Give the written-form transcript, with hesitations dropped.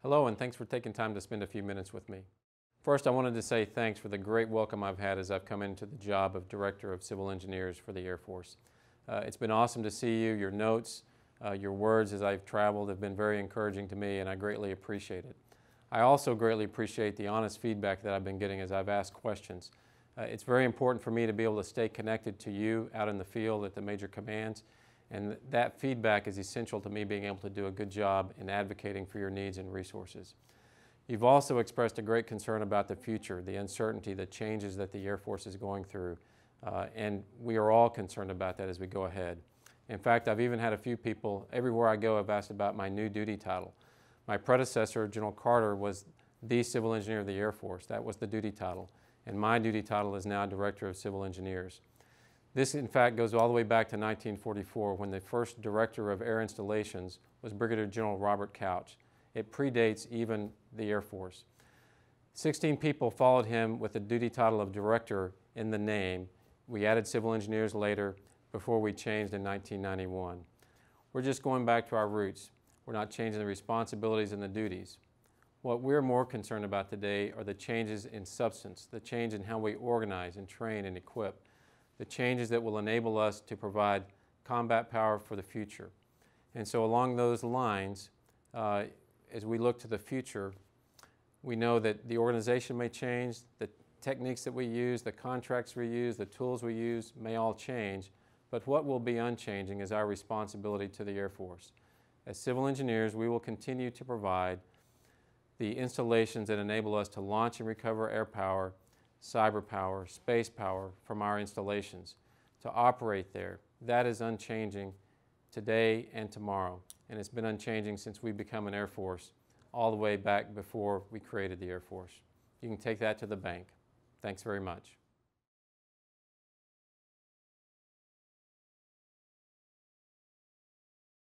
Hello, and thanks for taking time to spend a few minutes with me. First, I wanted to say thanks for the great welcome I've had as I've come into the job of Director of Civil Engineers for the Air Force. It's been awesome to see you. Your notes, your words as I've traveled have been very encouraging to me, and I greatly appreciate it. I also greatly appreciate the honest feedback that I've been getting as I've asked questions. It's very important for me to be able to stay connected to you out in the field at the major commands, and that feedback is essential to me being able to do a good job in advocating for your needs and resources. You've also expressed a great concern about the future, the uncertainty, the changes that the Air Force is going through, and we are all concerned about that as we go ahead. In fact, I've even had a few people, everywhere I go, have asked about my new duty title. My predecessor, General Carter, was the Civil Engineer of the Air Force. That was the duty title, and my duty title is now Director of Civil Engineers. This, in fact, goes all the way back to 1944 when the first Director of Air Installations was Brigadier General Robert Couch. It predates even the Air Force. 16 people followed him with the duty title of Director in the name. We added Civil Engineers later before we changed in 1991. We're just going back to our roots. We're not changing the responsibilities and the duties. What we're more concerned about today are the changes in substance, the change in how we organize and train and equip, the changes that will enable us to provide combat power for the future. And so along those lines, as we look to the future, we know that the organization may change, the techniques that we use, the contracts we use, the tools we use may all change, but what will be unchanging is our responsibility to the Air Force. As civil engineers, we will continue to provide the installations that enable us to launch and recover air power, cyber power, space power from our installations, to operate there. That is unchanging today and tomorrow, and it's been unchanging since we become an Air Force all the way back before we created the Air Force. You can take that to the bank. Thanks very much.